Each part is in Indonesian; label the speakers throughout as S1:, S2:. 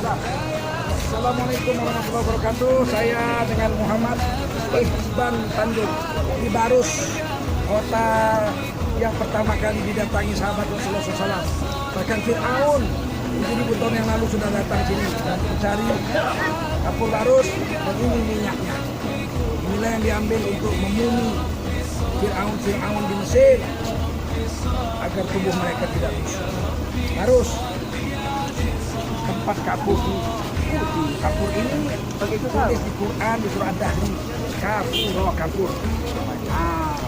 S1: Assalamualaikum warahmatullahi wabarakatuh. Saya dengan Muhammad Iqban Tanjung di Barus, kota yang pertama kali didatangi sahabat Rasulullah SAW. Bahkan Fir'aun 7.000 tahun yang lalu sudah datang sini dan mencari kapur Barus dan ini minyaknya. Inilah yang diambil untuk memumi Fir'aun di Mesir agar tubuh mereka tidak busuk. Barus tempat kapur ini ditulis di Quran di surah Ad-Dahri, kapur.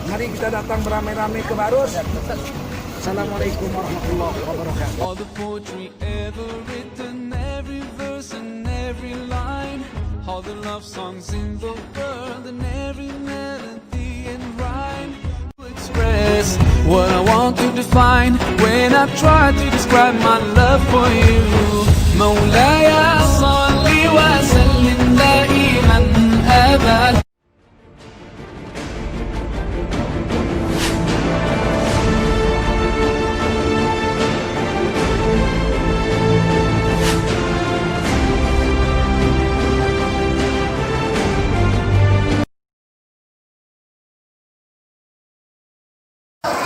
S1: Mari kita datang beramai-ramai ke Barus. Assalamualaikum warahmatullahi wabarakatuh.
S2: All the poetry ever written, every verse and every line, all the love songs in the world and every melody and rhyme to express what I want to define when I try to describe my love for you. مولاي صل وسلم دائما أبدا.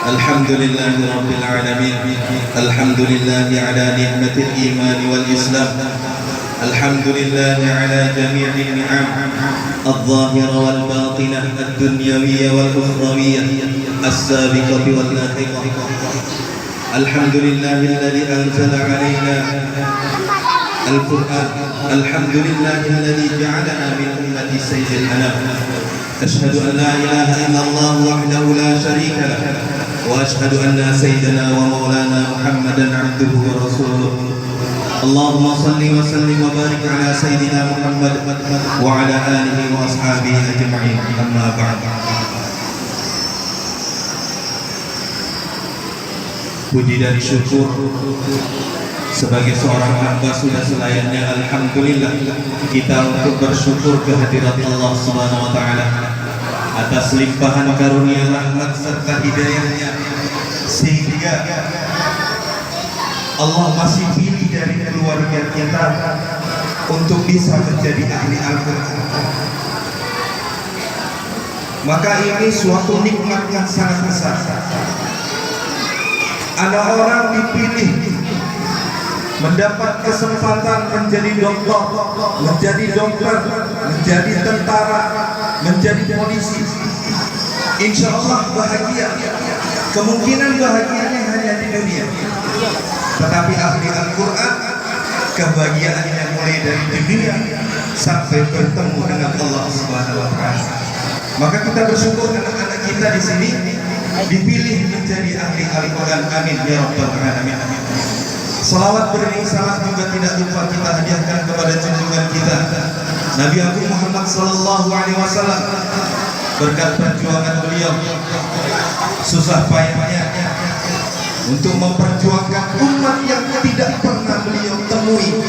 S3: الحمد لله رب العالمين. الحمد لله على نعمة الإيمان والإسلام. الحمد لله على جميع النعم الظاهرة والباطنة الدنيوية والأخروية السابقة واللاحقة. الحمد لله الذي أنزل علينا القرآن. الحمد لله الذي جعلنا من أمة سيد الأنام. أشهد أن لا إله إلا الله وحده لا شريك له وأشهد أن سيدنا ومولانا محمدا عبده ورسوله. اللهم صل وسلم وبارك على سيدنا محمد وعلى آله وأصحابه أجمعين. أما بعد. Puji dan syukur sebagai seorang hamba sudah selayaknya alhamdulillah kita untuk bersyukur kehadirat Allah Subhanahu wa taala atas limpahan karunia rahmat serta hidayahnya sehingga Allah masih pilih dari keluarga kita untuk bisa menjadi ahli Al-Quran. Maka ini suatu nikmat yang sangat besar. Ada orang dipilih mendapat kesempatan menjadi dokter, menjadi tentara, menjadi polisi. Insya Allah bahagia. Kemungkinan bahagianya hanya di dunia. Tetapi ahli Al-Quran kebahagiaannya mulai dari dunia sampai bertemu dengan Allah Subhanahu wa taala. Maka kita bersyukur anak-anak kita di sini dipilih menjadi ahli Al-Quran. Amin ya rabbal alamin. Salawat beriring salam juga tidak lupa kita hadiahkan kepada junjungan kita Nabi Agung Muhammad sallallahu alaihi wasallam. Berkat perjuangan beliau, susah payahnya untuk memperjuangkan umat yang tidak pernah beliau temui,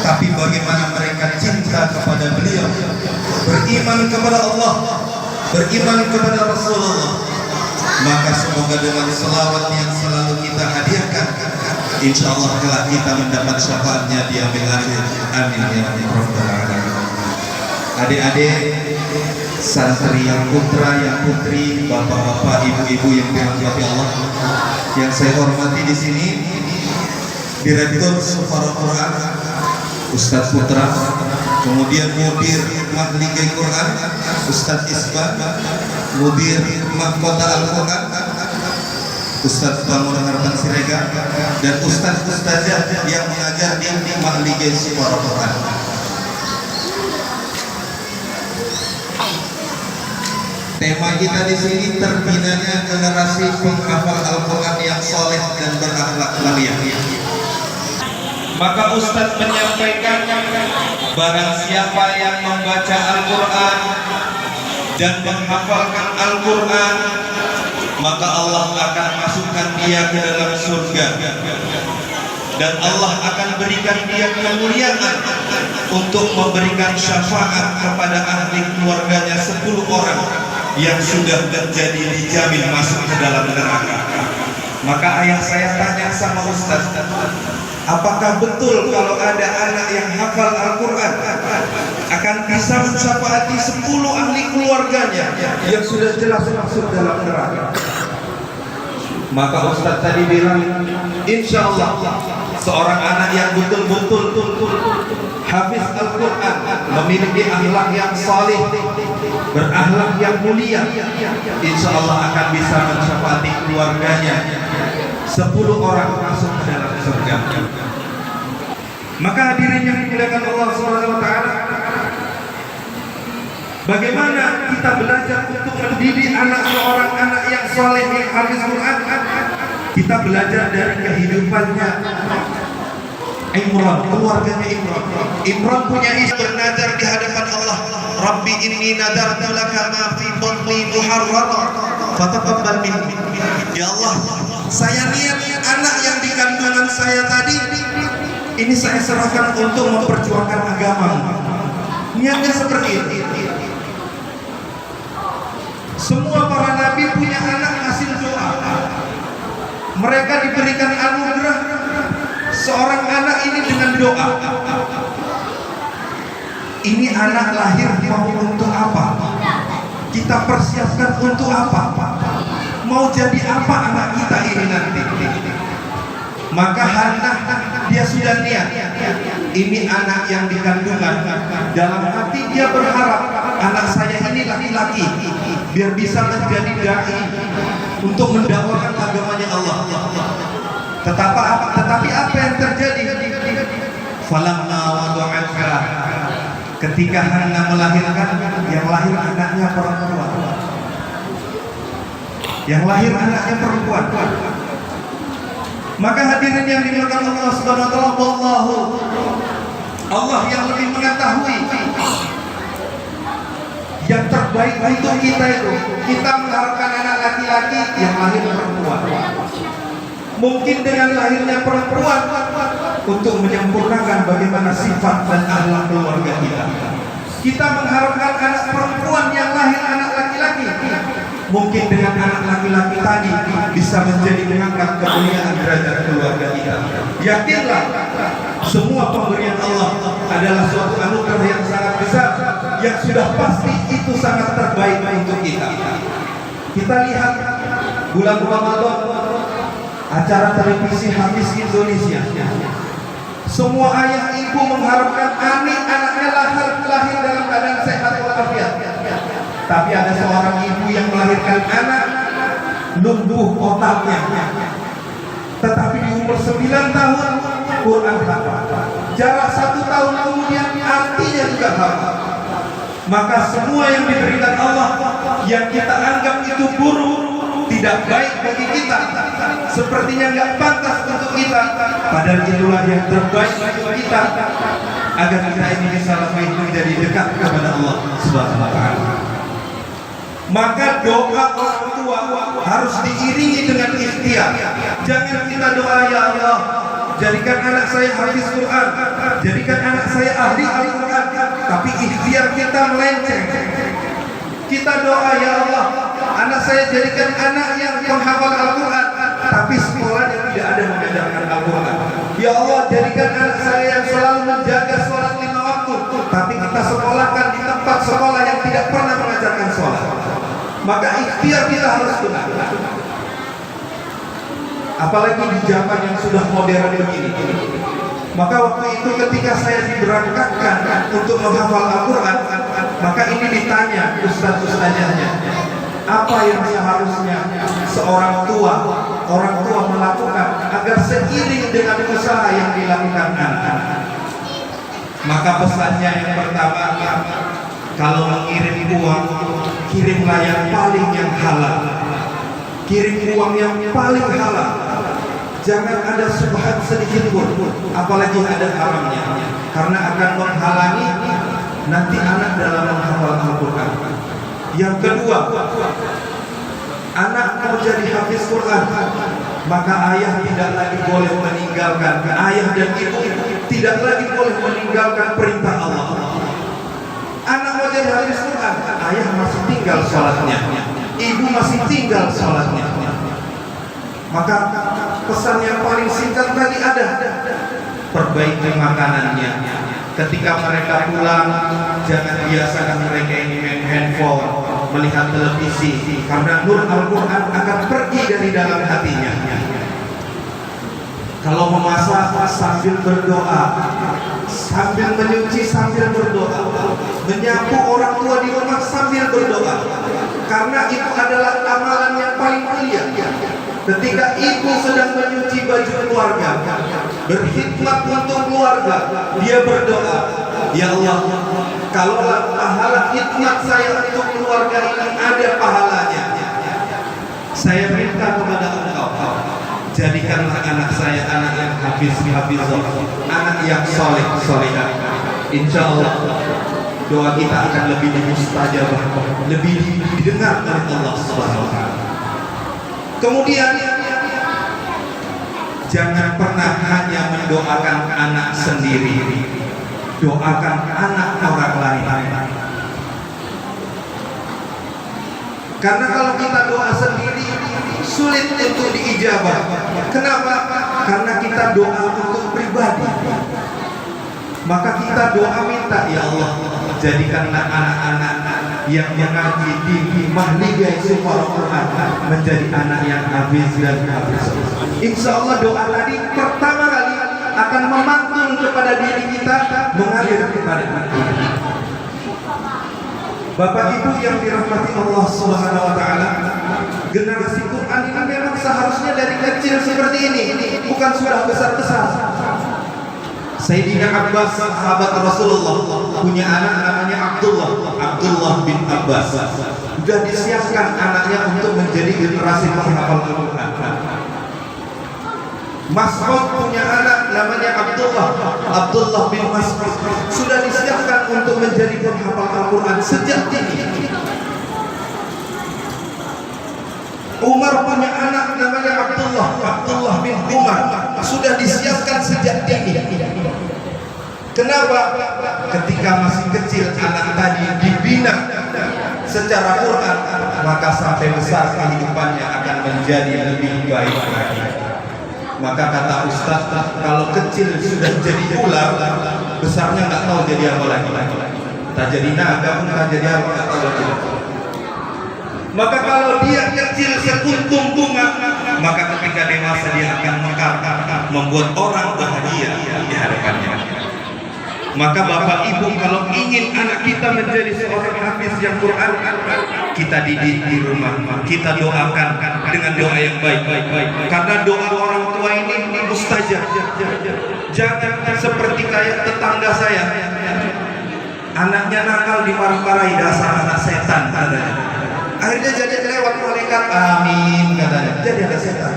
S3: tapi bagaimana mereka cinta kepada beliau, beriman kepada Allah, beriman kepada Rasulullah. Maka semoga dengan selawat yang selalu kita hadiahkan, insya Allah kelak kita mendapat syafaatnya di yaumil akhir. Amin ya rabbal alamin. Adik-adik, santri yang putra, yang putri, bapak-bapak, ibu-ibu yang dirahmati Allah, yang saya hormati di sini, Direktur Sufara Quran Ustadz Putra, kemudian Mudir Mahligai Quran Ustadz Isban, Mudir Mahkota Al-Quran Ustadz Bangunan Harapan Siregar, dan Ustadz-Ustazah yang mengajar di Mahligai Sufara Quran. Tema kita di sini terbinanya generasi penghafal Al-Quran yang soleh dan berakhlak mulia. Maka Ustadz menyampaikan, barang siapa yang membaca Al-Quran dan menghafalkan Al-Quran, maka Allah akan masukkan dia ke dalam surga, dan Allah akan berikan dia kemuliaan untuk memberikan syafaat kepada ahli keluarganya 10 orang yang sudah terjadi dijamin masuk ke dalam neraka. Maka ayah saya tanya sama Ustaz, apakah betul kalau ada anak yang hafal Al-Quran akan bisa mensyafaati 10 ahli keluarganya yang sudah jelas masuk dalam neraka? Maka Ustaz tadi bilang, insya Allah seorang anak yang betul-betul hafiz Al-Quran, memiliki akhlak yang saleh, berakhlak yang mulia, insya Allah akan bisa mensyafaati keluarganya 10 orang masuk ke dalam surga. Maka hadirin yang dimuliakan Allah Subhanahu wa taala, bagaimana kita belajar untuk mendidik anak seorang anak yang saleh yang hafiz Quran? Kita belajar dari kehidupannya Imran, keluarganya Imran. Imran punya istri bernazar di hadapan Allah, Rabbi inni nadartu laka ma fi batni muharrara fataqabbal minni. Ya Allah, saya niat anak yang di kandungan saya tadi ini saya serahkan untuk memperjuangkan agama. Niatnya seperti itu. Semua para nabi punya anak hasil doa. Mereka diberikan anugerah seorang anak ini dengan doa. Ini anak lahir mau untuk apa? Kita persiapkan untuk apa? Mau jadi apa anak kita ini nanti? Maka Hannah dia sudah niat, ini anak yang dikandungan. Dalam hati dia berharap anak saya ini laki-laki, biar bisa menjadi dai untuk mendakwakan agamanya Allah. Tetapi apa yang terjadi? Falamma wada'atha, ketika Hannah melahirkan, yang lahir anaknya perempuan. Yang lahir anaknya perempuan. Maka hadirin yang dimuliakan Allah Subhanahu wa taala, wallahu, Allah yang lebih mengetahui yang terbaik untuk kita itu. Kita mengharapkan anak laki-laki yang lahir perempuan. Mungkin dengan lahirnya perempuan untuk menyempurnakan bagaimana sifat dan akhlak keluarga kita. Kita mengharapkan anak perempuan yang lahir anak laki-laki. Mungkin dengan anak laki-laki tadi bisa menjadi mengangkat kemuliaan derajat keluarga kita. Yakinlah, semua pemberian Allah adalah suatu anugerah yang sangat besar, yang sudah pasti itu sangat terbaik untuk kita. Kita lihat bulan Ramadan, acara televisi Hafiz Indonesia. Semua ayah ibu mengharapkan anaknya lahir dalam keadaan sehat walafiat. Tapi ada seorang ibu yang melahirkan anak lumpuh otaknya, tetapi di umur 9 tahun Quran hafal. Jarak 1 tahun kemudian artinya juga hafal. Maka semua yang diberikan Allah yang kita anggap itu buruk, tidak baik bagi kita, sepertinya nggak pantas untuk kita, padahal itulah yang terbaik untuk kita, agar kita ini bisa lebih menjadi dekat kepada Allah Subhanahu wa taala. Maka doa orang tua harus diiringi dengan ikhtiar. Jangan kita doa, ya Allah, jadikan anak saya hafiz Quran, jadikan anak saya ahli Al-Quran, tapi ikhtiar kita melenceng. Kita doa, ya Allah, anak saya jadikan anak yang menghafal Al-Quran, tapi sekolahnya tidak ada mengajarkan Al-Quran. Ya Allah, jadikan anak saya yang selalu menjaga sholat 5 waktu, tapi kita sekolahkan di tempat sekolah yang tidak pernah mengajarkan sholat. Maka ikhtiar kita harus benar. Apalagi di zaman yang sudah modern begini. Maka waktu itu ketika saya diberangkatkan untuk menghafal Al-Quran, maka ini ditanya ustaz-ustazahnya, apa yang seharusnya seorang tua, orang tua melakukan agar seiring dengan usaha yang dilakukan anak-anak. Maka pesannya yang pertama, kalau mengirim uang, kirimlah yang paling yang halal. Kirim uang yang paling halal. Jangan ada subhat sedikit pun, apalagi ada haramnya, karena akan menghalangi nanti anak dalam menghafal Al-Quran. Yang kedua, anak mau jadi hafiz Quran, maka ayah tidak lagi boleh meninggalkan, ayah dan ibu tidak lagi boleh meninggalkan perintah Allah. Anak mau jadi hafiz Quran, ayah masih tinggal sholatnya, ibu masih tinggal sholatnya. Maka pesan yang paling singkat tadi ada, perbaiki makanannya. Ketika mereka pulang, jangan biasakan mereka ini main handphone, melihat televisi, karena nur Al-Quran akan pergi dari dalam hatinya. Kalau memasak sambil berdoa, sambil menyuci sambil berdoa, menyapu orang tua di rumah sambil berdoa, karena itu adalah amalan yang paling mulia. Ketika ibu sedang menyuci baju keluarga, berkhidmat untuk keluarga, dia berdoa, ya Allah, kalau pahala khidmat saya untuk keluarga ini ada pahalanya, saya minta kepada Engkau, jadikanlah anak saya anak yang hafizah, anak yang soleh. Insya Allah doa kita akan lebih mustajabah, lebih didengar oleh Allah Subhanahu wa Ta'ala. Kemudian jangan pernah hanya mendoakan anak sendiri, doakan anak orang lain. Karena kalau kita doa sendiri sulit untuk diijabah. Kenapa? Karena kita doa untuk pribadi. Maka kita doa minta, ya Allah, jadikanlah anak-anak yang mengaji di mahligai Al Quran menjadi anak yang hafiz dan hafiz. Insya Allah doa tadi pertama kali akan memantul kepada diri kita, mengalir kepada anak kita. Bapak Ibu yang dirahmati Allah Subhanahu wa Ta'ala, generasi Quran ini memang seharusnya dari kecil seperti ini, bukan sudah besar-besar. Sayyidina Abbas, sahabat Rasulullah, punya anak namanya Abdullah bin Abbas. Sudah disiapkan anaknya untuk menjadi generasi penghafal Al-Quran. Mas'ud punya anak namanya Abdullah bin Mas'ud. Sudah disiapkan untuk menjadi penghafal Al-Quran sejak dini. Umar punya anak namanya Abdullah bin Umar. Sudah disiapkan sejak dini. Kenapa? Ketika masih kecil anak tadi dibina secara Quran, maka sampai besar kehidupannya akan menjadi lebih baik lagi. Maka kata Ustaz, kalau kecil sudah jadi ular, besarnya nggak tahu jadi apa lagi. Tak jadi naga pun tak jadi apa, nggak tahu lagi. Maka kalau dia kecil sekuntum bunga, maka ketika dewasa dia akan mekar, membuat orang bahagia di hadapannya. Maka Bapak Ibu, kalau ingin anak kita menjadi seorang hafiz yang Quran, kita didik di rumah, kita doakan dengan doa yang baik. Karena doa orang tua ini mustajab. Jangan seperti kayak tetangga saya, anaknya nakal dimarah-marahi, dasar anak setan katanya. Akhirnya jadi lewat malaikat, amin katanya, jadi ada setan.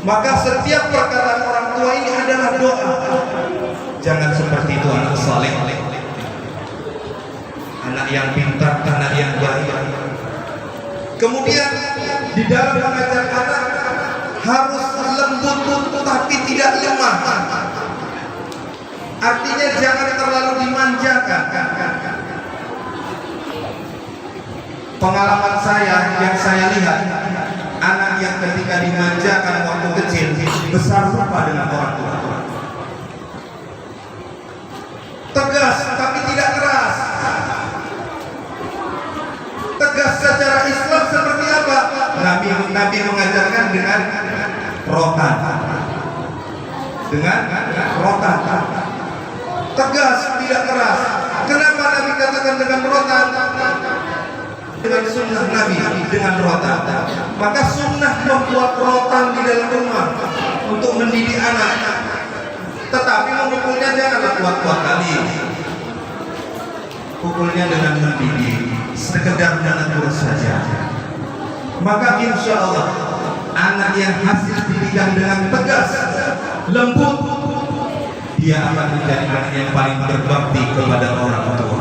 S3: Maka setiap perkataan orang tua ini adalah doa. Jangan seperti itu anak saleh, anak yang pintar, anak yang baik. Kemudian di dalam mengajar anak harus lembut tapi tidak lemah. Artinya jangan terlalu dimanjakan. Pengalaman saya yang saya lihat, anak yang ketika dimanjakan waktu kecil besar lupa dengan orang tua. Tegas tapi tidak keras. Tegas secara Islam seperti apa? Nabi mengajarkan dengan rotan. Dengan rotan. Tegas tidak keras. Kenapa Nabi katakan dengan rotan? Dengan sunnah Nabi, dengan rotan. Maka sunnah membuat rotan di dalam rumah untuk mendidik anak. Tetapi memukulnya janganlah kuat-kuat kali. Pukulnya dengan mendidik, sekedar menegur saja. Maka insya Allah anak yang hasil didikan dengan tegas, lembut, dia akan menjadi anak yang paling berbakti kepada orang tua.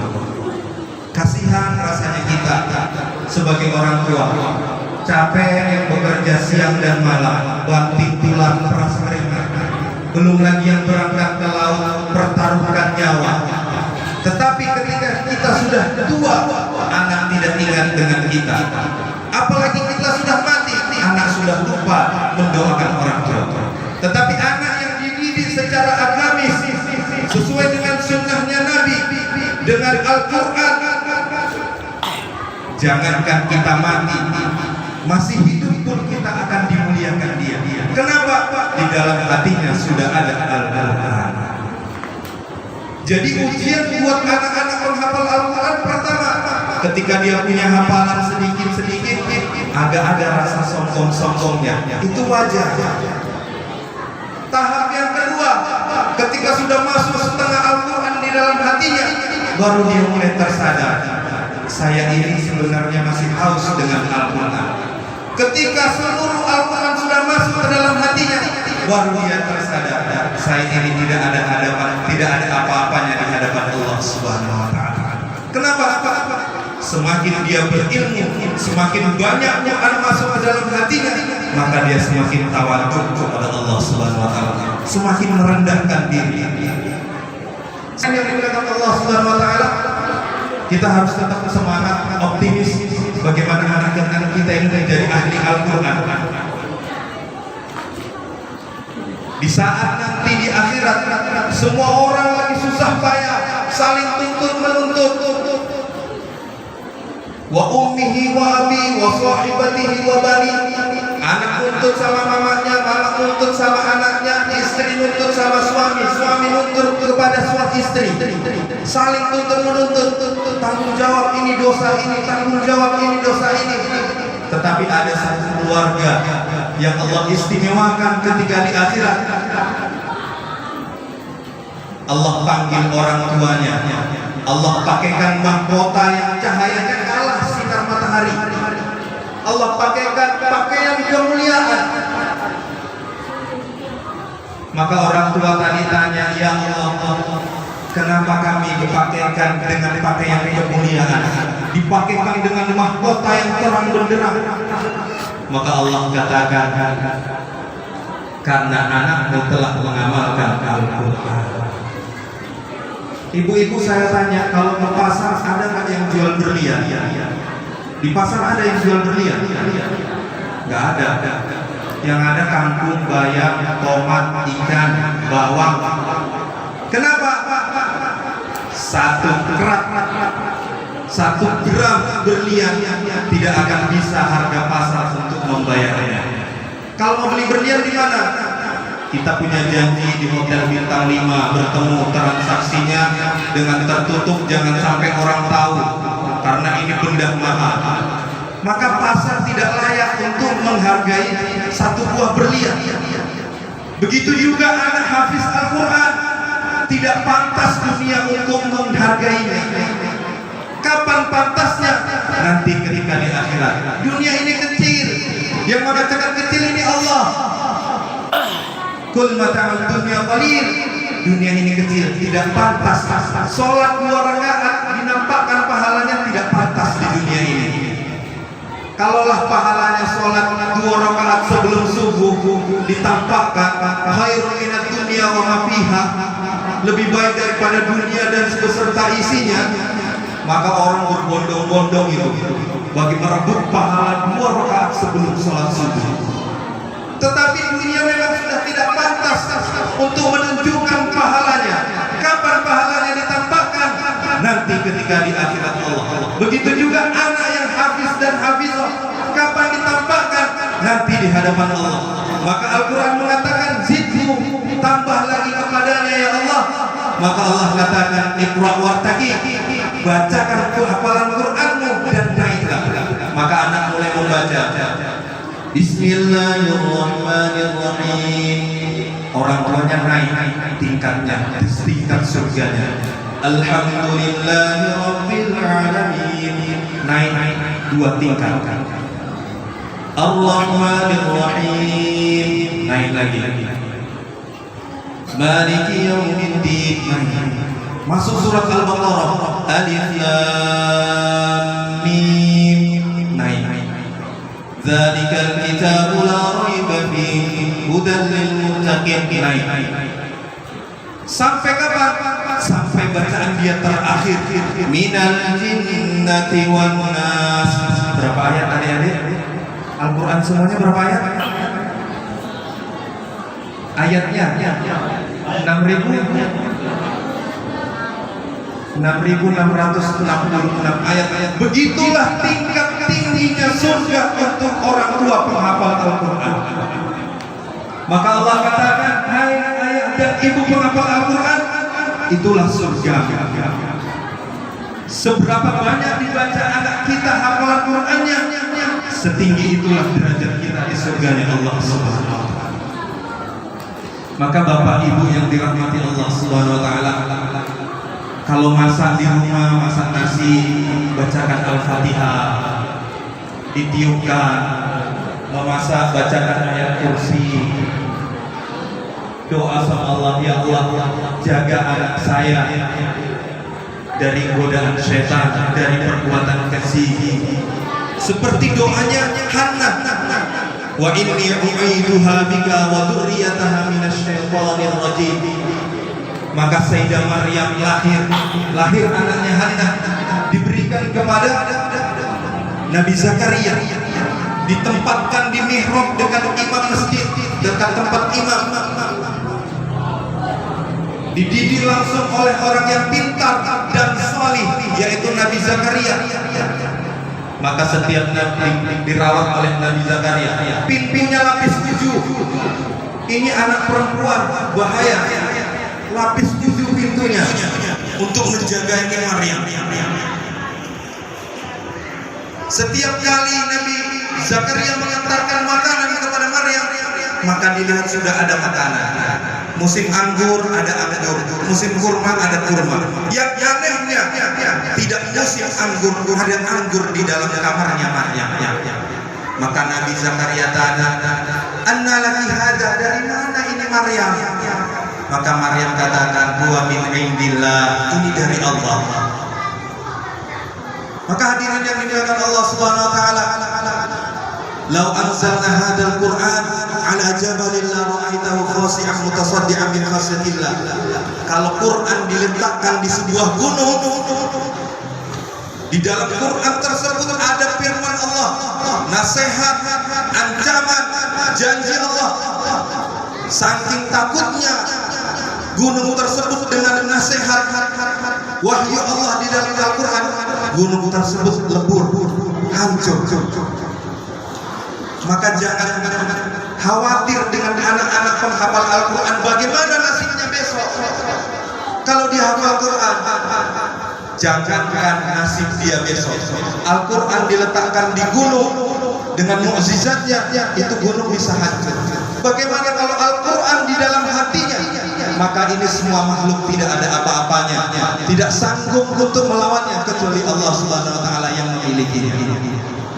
S3: Kasihan rasanya kita sebagai orang tua, capek yang bekerja siang dan malam, banting tulang peras keringat, belum lagi yang berangkat ke laut pertaruhkan nyawa. Tetapi ketika kita sudah tua, anak tidak ingat dengan kita. Apalagi kita sudah mati, anak sudah lupa mendoakan orang tua. Tetapi anak yang dididik secara agamis sesuai dengan sunnahnya Nabi, dengan Al-Quran, jangankan kita mati, masih hidup pun kita akan dimuliakan dia. Kenapa? Di dalam hatinya sudah ada Al-Quran. Jadi ujian buat anak-anak penghafal Al-Quran pertama, ketika dia punya hafalan sedikit-sedikit, agak ada rasa sombong-sombongnya, itu wajar. Tahap yang kedua, ketika sudah masuk setengah Al-Quran di dalam hatinya, baru dia mulai tersadar, saya ini sebenarnya masih haus dengan Al-Quran. Ketika seluruh Al-Quran sudah masuk ke dalam hatinya, baru dia tersadar, saya ini tidak ada apa-apanya di hadapan Allah Subhanahu wa Ta'ala. Kenapa? Semakin dia berilmu, semakin banyak Quran masuk ke dalam hatinya, maka dia semakin tawadhu kepada Allah Subhanahu wa Ta'ala, semakin merendahkan diri. Yang dimuliakan Allah Subhanahu wa Ta'ala, kita harus tetap semangat, optimis, bagaimana anak-anak kita ini menjadi ahli Al-Quran. Di saat nanti di akhirat, semua orang lagi susah payah, saling tuntut menuntut. Wa ummihi wa abi wa sahibatihi wa bani. Anak nuntut sama mamanya, mama nuntut sama anaknya, istri nuntut sama suami, suami nuntut kepada suami istri. Saling tuntut menuntut, tanggung jawab ini dosa ini, tanggung jawab ini dosa ini. Tetapi ada satu keluarga yang Allah istimewakan ketika di akhirat. Allah panggil orang tuanya, Allah pakaikan mahkota yang cahayanya kalah sinar matahari, Allah pakaikan pakaian kemuliaan. Maka orang tua tadi tanya, ya Allah, kenapa kami dipakaikan dengan pakaian kemuliaan, dipakaikan dengan mahkota yang terang benderang? Maka Allah katakan, karena anakmu telah mengamalkan Al-Quran. Ibu-ibu, saya tanya, kalau ke pasar ada nggak yang jual berlian? Di pasar ada yang jual berlian? Nggak ada. Yang ada kangkung, bayam, tomat, ikan, bawang. Kenapa? Satu kerat, 1 gram berlian tidak akan bisa harga pasar untuk membayarnya. Kalau mau beli berlian di mana? Kita punya janji di hotel bintang 5, bertemu, transaksinya dengan tertutup, jangan sampai orang tahu, karena ini benda mahal. Maka pasar tidak layak untuk menghargai 1 buah berlian. Begitu juga anak hafiz Al-Quran, tidak pantas dunia untuk menghargainya. Kapan pantasnya? Nanti ketika di akhirat. Dunia ini kecil, yang mengatakan kecil ini Allah. Kul mata'ud dunya qalil. Dunia ini kecil, tidak pantas. Sholat 2 rakaat dinampakkan pahalanya tidak pantas di dunia ini. Kalaulah pahalanya sholat 2 rakaat sebelum subuh ditampakkan, khairun minad dunya wa ma fiha, lebih baik daripada dunia dan beserta isinya, maka orang berbondong-bondong itu bagi merebut pahala 2 rakaat sebelum sholat subuh. Tetapi dunia memang sudah tidak pantas untuk menunjukkan pahalanya. Kapan pahalanya ditampakkan? Nanti ketika di akhirat Allah. Begitu juga anak yang hafiz dan hafizah, kapan ditampakkan? Nanti di hadapan Allah. Maka Al-Quran mengatakan, zidhu, tambah lagi kepadanya ya Allah. Maka Allah katakan, iqra wartaqi, bacakan hafalan Qur'anmu dan naiklah. Maka anak mulai membaca, Bismillahirrahmanirrahim. Orang tuanya naik tingkatnya, tingkat surganya. Alhamdulillahi Rabbil Alamin. Naik 2 tingkat. Ar-Rahmanir-Rahim. Naik lagi. Maliki Yaumiddin. Masuk surat Al-Baqarah. Alif Lam Mim. Naik. Dzalikal kitabu la raiba fihi hudan lil muttaqin. Naik. Sampai kapan? Sampai bacaan dia terakhir, minal jinnati wan nas. Berapa ayat adik-adik? Al-Quran semuanya berapa ayat? Ayatnya 6.666 ayat. Begitulah tingkat tingginya surga untuk orang tua penghafal Al-Quran. Maka Allah katakan, hai ayah dan ibu penghafal Al-Quran, itulah surga. Seberapa banyak dibaca anak kita hafalan Qurannya, setinggi itulah derajat kita di surganya Allah Subhanahu wa Ta'ala. Maka bapak ibu yang dirahmati Allah Subhanahu wa Ta'ala, kalau masak di rumah, masak nasi, bacakan Al-Fatihah, ditiupkan. Memasak, bacakan ayat kursi, doa sama Allah, ya Allah, jaga anak saya dari godaan syaitan, dari perbuatan keji. Seperti doanya Hannah, wa inni u'iduha bika wa dzurriyyataha minasyaitonir rajim. Maka Sayyidah Maryam lahir anaknya Hannah, diberikan kepada Nabi Zakaria, ditempatkan di mihrab dekat imam masjid, dekat tempat imam. Dididik langsung oleh orang yang pintar dan salih, yaitu Nabi Zakaria. Maka setiap nabi dirawat oleh Nabi Zakaria, pintunya lapis 7. Ini anak perempuan, bahaya. Lapis 7 pintunya untuk menjaga ini Maryam. Setiap kali Nabi Zakaria mengantarkan makanan kepada Maryam, maka dilihat sudah ada makanan. Musim anggur ada anggur, musim kurma ada kurma. Yang anehnya tidak musim anggur ada anggur di dalam kamarnya Maryam. Maka Nabi Zakaria tanya, "Anna laki hada, dari mana ini Maryam?" Maka Maryam katakan, "Huwa min indillah, ini dari Allah." Maka hadirin yang dimuliakan Allah Subhanahu wa Ta'ala, "Lau anzalna hadzal Qur'an 'ala jabalin la ra'aitahu khashi'an mutasaddian min khasyatillah." Kalau Quran diletakkan di sebuah gunung, di dalam Quran tersebut ada firman Allah, nasihat, ancaman, janji Allah. Saking takutnya gunung tersebut dengan nasihat wahyu Allah di dalam Al-Quran, gunung tersebut lebur, hancur. Maka jangan khawatir dengan anak-anak penghafal Al-Quran, bagaimana nasibnya besok kalau dia hafal Quran. Jangankan nasib dia besok, Al-Quran diletakkan di gunung dengan mukjizatnya, itu gunung bisa hancur. Bagaimana kalau Al-Quran di dalam hatinya? Maka ini semua makhluk tidak ada apa-apanya, tidak sanggup untuk melawannya kecuali Allah Subhanahu wa Ta'ala yang memilikinya.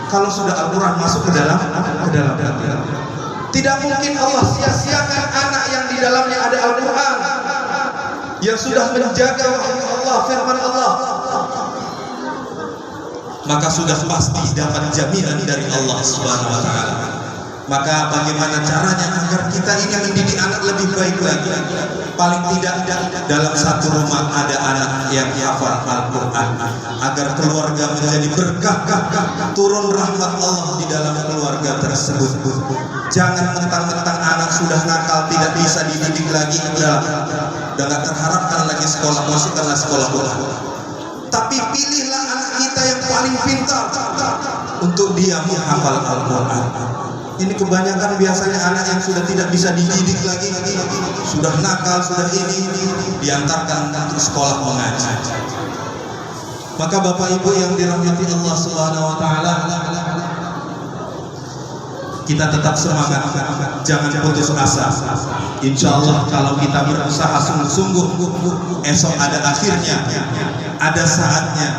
S3: Kalau sudah Al-Quran masuk ke dalam hati, tidak mungkin Allah sia-siakan anak yang di dalamnya ada Al-Quran, yang sudah menjaga wahyu Allah, firman Allah. Maka sudah pasti dapat jaminan dari Allah Subhanahu wa Ta'ala. Maka bagaimana caranya agar kita ini mendidik anak lebih baik lagi? Paling tidak dalam satu rumah ada anak yang hafal Al-Quran, agar keluarga menjadi berkah, turun rahmat Allah di dalam keluarga tersebut. Jangan mentang-mentang anak sudah nakal tidak bisa dididik lagi, udah gak terharapkan lagi sekolah, masukkanlah sekolah bola. Tapi pilihlah anak kita yang paling pintar untuk dia menghafal Al-Quran. Ini kebanyakan biasanya anak yang sudah tidak bisa dididik lagi, sudah nakal, sudah ini diantarkan untuk sekolah mengaji. Maka Bapak Ibu yang dirahmati Allah Subhanahu wa Ta'ala, kita tetap semangat, jangan putus asa. Insya Allah kalau kita berusaha sungguh-sungguh, esok ada akhirnya, ada saatnya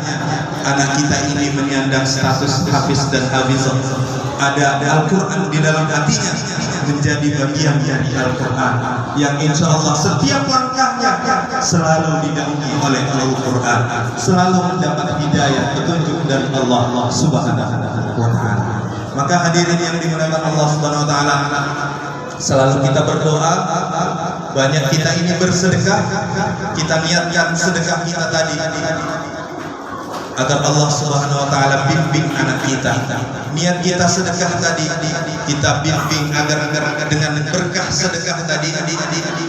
S3: anak kita ini menyandang status hafiz dan hafizah. Ada Al-Quran di dalam hatinya, menjadi bagian dari Al-Quran yang insya Allah setiap langkahnya selalu didampingi oleh Al-Quran, selalu mendapat hidayah, petunjuk dari Allah Subhanahu wa Ta'ala. Maka hadirin yang dimuliakan Allah Subhanahu wa Ta'ala, selalu kita berdoa, banyak kita ini bersedekah, kita niatkan sedekah kita tadi agar Allah Subhanahu wa taala bimbing anak kita. Niat kita sedekah tadi kita bimbing agar dengan berkah sedekah tadi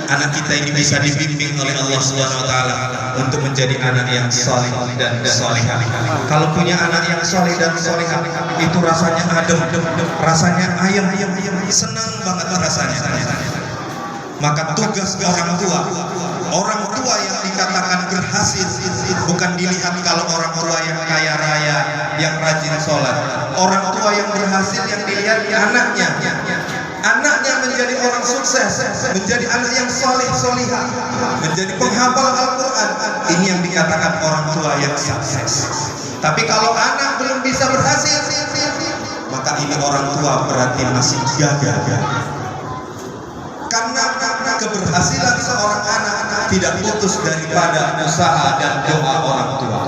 S3: anak kita ini bisa dibimbing oleh Allah Subhanahu wa taala untuk menjadi anak yang saleh dan salehah. Kalau punya anak yang saleh dan salehah itu rasanya adem, rasanya ayam, senang banget rasanya. Maka tugas orang tua yang dikatakan berhasil bukan dilihat kalau orang tua yang kaya raya, yang rajin sholat. Orang tua yang berhasil yang dilihat anaknya menjadi orang sukses, menjadi anak yang solihah, menjadi penghafal Al-Quran. Ini yang dikatakan orang tua yang sukses. Tapi kalau anak belum bisa berhasil, maka ini orang tua berarti masih gagal. Karena keberhasilan seorang anak tidak putus daripada usaha dan doa orang tua.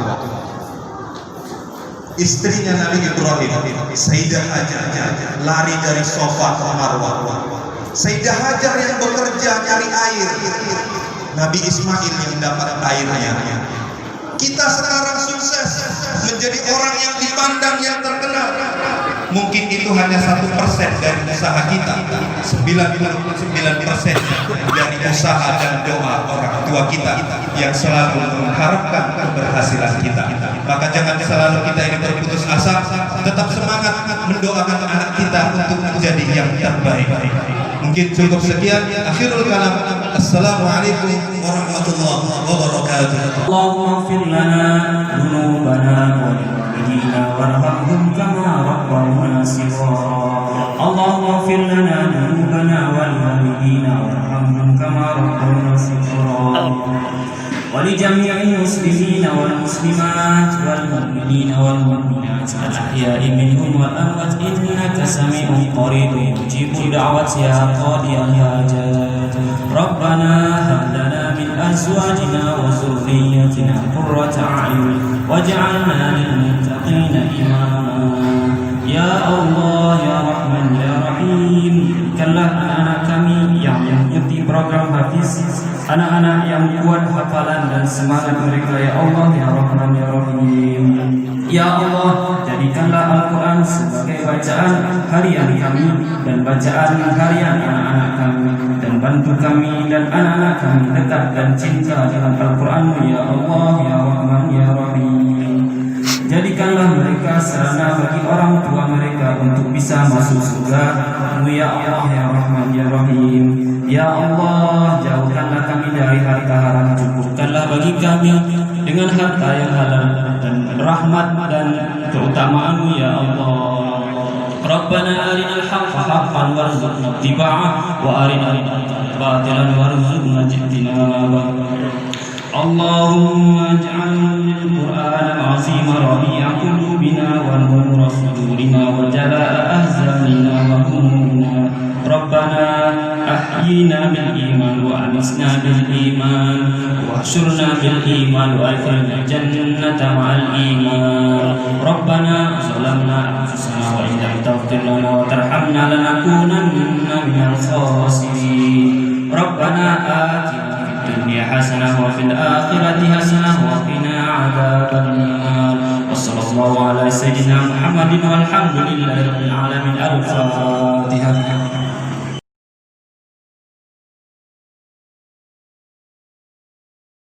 S3: Istrinya Nabi Ibrahim, Sayyidah Hajar, lari dari Safa ke Marwah. Sayyidah Hajar yang bekerja nyari air, Nabi Ismail yang dapat airnya. Kita sekarang sukses menjadi orang yang dipandang, yang terkenal. Mungkin itu hanya 1% dari usaha kita. 99% dari usaha dan doa orang tua kita yang selalu mengharapkan keberhasilan kita. Maka jangan selalu kita ini berputus asa, tetap semangat mendoakan anak kita untuk menjadi yang terbaik. Mungkin cukup sekian. Akhirul kalam. Assalamualaikum warahmatullahi wabarakatuh.
S4: Allahumma ighfir lana dhunubana wa liwalidina warhamhum kama rabbawna shighara. Allahumma ighfir lana dhunubana wa liwalidina warhamhum kama rabbawna shighara. ولجميع المسلمين والمسلمات والمؤمنين والمؤمنات الأحياء منهم والأموات إنك سميع قريب مجيب دعوة يا قاضي الحاجات. ربنا هب لنا من أزواجنا وذريتنا قرة أعين واجعلنا للمتقين إماما. Ya Allah, ya Rahman, ya Rahim, berikanlah anak-anak kami yang mengikuti program Hafiz, anak-anak yang kuat hafalan dan semangat mereka, ya Allah, ya Rahman, ya Rahim. Ya Allah, jadikanlah Al-Quran sebagai bacaan harian kami dan bacaan harian anak-anak kami, dan bantu kami dan anak-anak kami dekat dan cinta dengan Al-Quran, ya Allah, ya Rahman, ya Rahim. Jadikanlah mereka sarana bagi orang tua mereka untuk bisa masuk surga. Ya Allah, ya Rahman, ya Rahim. Ya Allah, jauhkanlah kami dari harta haram, cukupkanlah bagi kami dengan harta yang halal dan rahmat dan keutamaan-Mu, ya Allah. Rabbana arinal haqqa haqqan warzuqna ittiba'ah wa arinal batilan warzuqna ijtinabah. Allahumma ij'alil Qur'ana al-'azima rabi'a qulubina wa nura sudurina wa jalaa'a ahzanina wa humumina. Rabbana ahyina bil iman wa anisna bil iman wa ahsyurna bil iman wa adkhilna jannata ma'al iman. Rabbana zalamna anfusana wa in lam taghfir lana wa tarhamna lanakunanna minal khasirin. Rabbana atina الدنيا حسنة وفي الآخرة حسنة وقنا عذاب النار. وصلى الله على سيدنا محمد والحمد لله رب العالمين. الفاتحة.